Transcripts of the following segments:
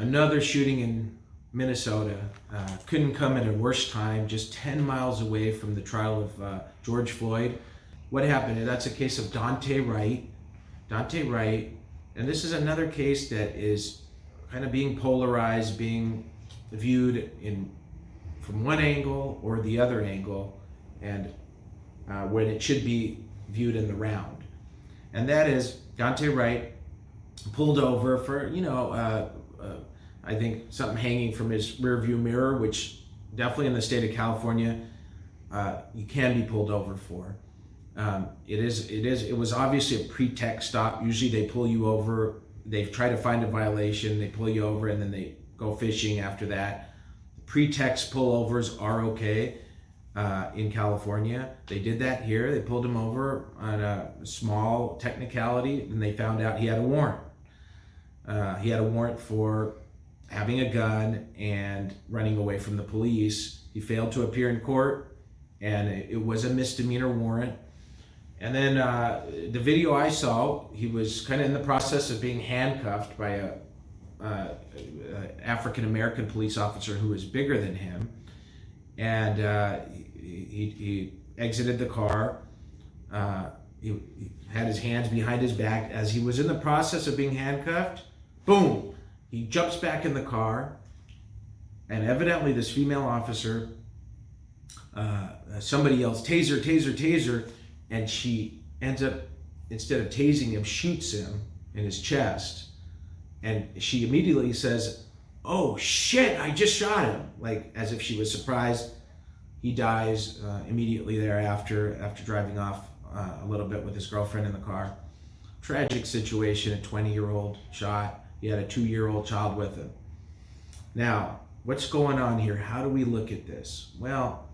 Another shooting in Minnesota. Couldn't come at a worse time, just 10 miles away from the trial of George Floyd. What happened? That's a case of Daunte Wright. Daunte Wright. And this is another case that is kind of being polarized, being viewed from one angle or the other angle, and when it should be viewed in the round. And that is Daunte Wright pulled over for, I think something hanging from his rearview mirror, which definitely in the state of California, you can be pulled over for. It was obviously a pretext stop. Usually they pull you over, they try to find a violation, they pull you over, and then they go fishing after that. Pretext pullovers are okay in California. They did that here. They pulled him over on a small technicality, and they found out he had a warrant. He had a warrant for having a gun and running away from the police. He failed to appear in court, and it was a misdemeanor warrant. And then the video I saw, he was kind of in the process of being handcuffed by a African-American police officer who was bigger than him. And he exited the car. He had his hands behind his back. As he was in the process of being handcuffed, boom, he jumps back in the car. And evidently this female officer, somebody yells, "Taser, taser, taser." And she ends up, instead of tasing him, shoots him in his chest. And she immediately says, "Oh shit, I just shot him." Like as if she was surprised. He dies immediately thereafter, after driving off a little bit with his girlfriend in the car. Tragic situation, a 20-year-old shot. He had a 2-year-old child with him. Now, what's going on here? How do we look at this? Well,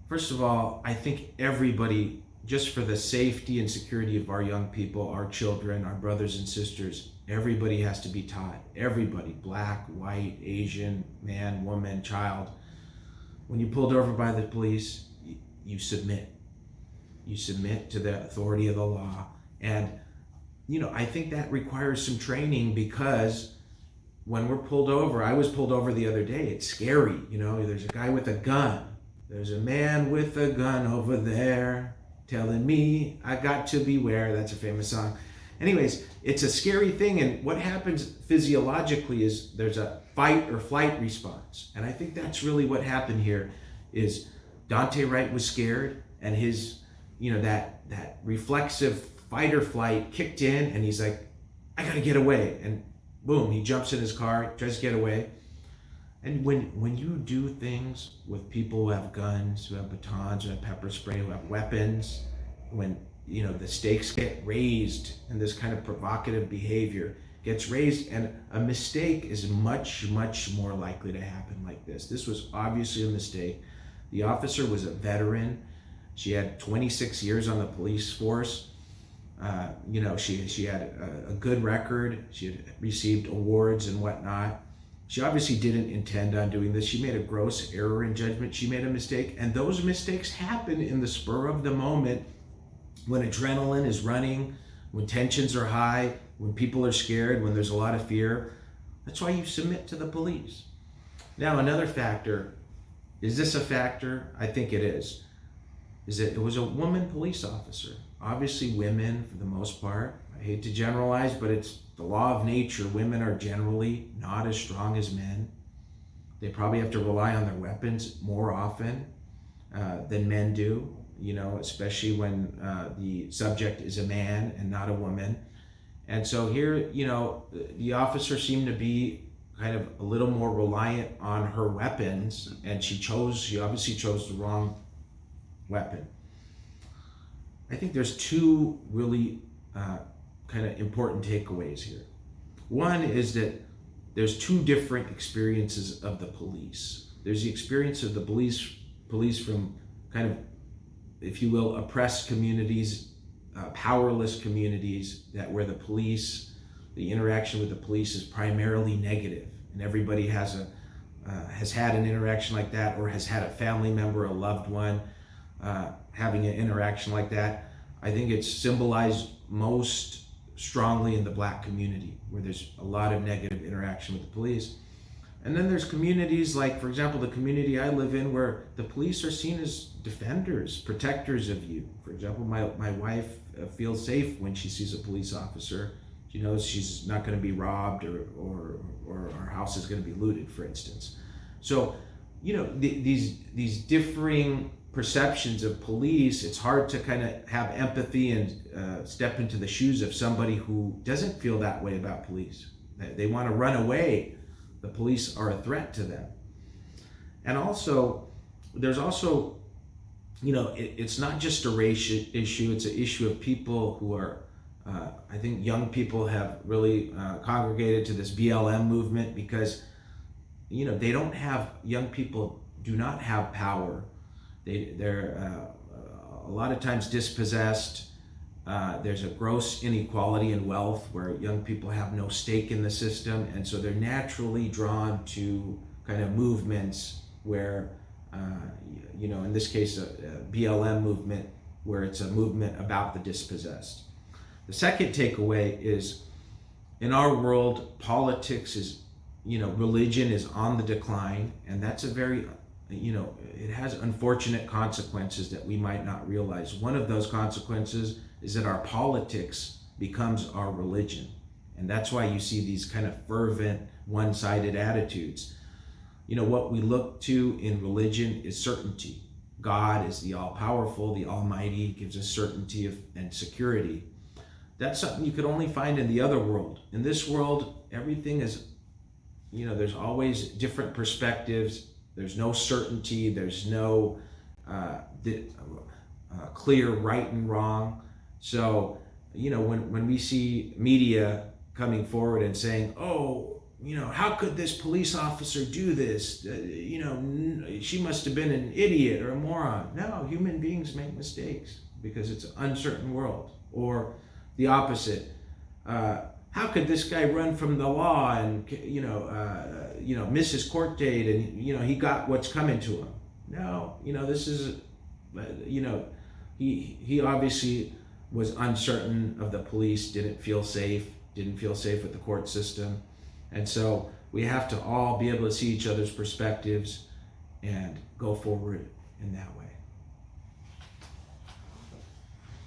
first of all, I think everybody, just for the safety and security of our young people, our children, our brothers and sisters, everybody has to be taught. Everybody, black, white, Asian, man, woman, child. When you're pulled over by the police, you submit. You submit to the authority of the law. And, I think that requires some training, because when we're pulled over, I was pulled over the other day, it's scary. There's a guy with a gun. There's a man with a gun over there telling me I got to beware. That's a famous song. Anyways, it's a scary thing, and what happens physiologically is there's a fight or flight response. And I think that's really what happened here. Is Daunte Wright was scared, and his, that reflexive fight or flight kicked in, and he's like, I gotta get away. And boom, he jumps in his car, tries to get away. And when you do things with people who have guns, who have batons, who have pepper spray, who have weapons, when the stakes get raised and this kind of provocative behavior gets raised, and a mistake is much, much more likely to happen like this. This was obviously a mistake. The officer was a veteran. She had 26 years on the police force. She had a good record. She had received awards and whatnot. She obviously didn't intend on doing this. She made a gross error in judgment. She made a mistake, and those mistakes happen in the spur of the moment, when adrenaline is running, when tensions are high, when people are scared, when there's a lot of fear. That's why you submit to the police. Now, another factor, is this a factor? I think it is that it was a woman police officer. Obviously women, for the most part, I hate to generalize, but it's the law of nature. Women are generally not as strong as men. They probably have to rely on their weapons more often than men do, especially when the subject is a man and not a woman. And so here, the officer seemed to be kind of a little more reliant on her weapons, and she obviously chose the wrong weapon. I think there's two really kind of important takeaways here. One is that there's two different experiences of the police. There's the experience of the police from kind of, if you will, oppressed communities, powerless communities, where the interaction with the police is primarily negative, and everybody has had an interaction like that, or has had a family member, a loved one, having an interaction like that. I think it's symbolized most strongly in the black community, where there's a lot of negative interaction with the police. And then there's communities like, for example, the community I live in, where the police are seen as defenders, protectors of you. For example, my wife feels safe when she sees a police officer. She knows she's not going to be robbed, or our house is going to be looted, for instance. So, these differing perceptions of police, it's hard to kind of have empathy and step into the shoes of somebody who doesn't feel that way about police. They want to run away. The police are a threat to them. And also, there's also, it's not just a race issue, it's an issue of people who are, I think young people have really congregated to this BLM movement because, young people do not have power. They're a lot of times dispossessed. There's a gross inequality in wealth where young people have no stake in the system, and so they're naturally drawn to kind of movements where, in this case, a BLM movement, where it's a movement about the dispossessed. The second takeaway is, in our world, politics is, religion is on the decline, and that's a very, it has unfortunate consequences that we might not realize. One of those consequences is that our politics becomes our religion. And that's why you see these kind of fervent, one-sided attitudes. What we look to in religion is certainty. God is the all-powerful, the almighty, gives us certainty and security. That's something you could only find in the other world. In this world, everything is, there's always different perspectives. There's no certainty. There's no clear right and wrong. So, when we see media coming forward and saying, oh, how could this police officer do this? She must have been an idiot or a moron. No, human beings make mistakes because it's an uncertain world. Or the opposite. How could this guy run from the law and, miss his court date and, he got what's coming to him? No, this is, he obviously was uncertain of the police, didn't feel safe with the court system. And so we have to all be able to see each other's perspectives and go forward in that way.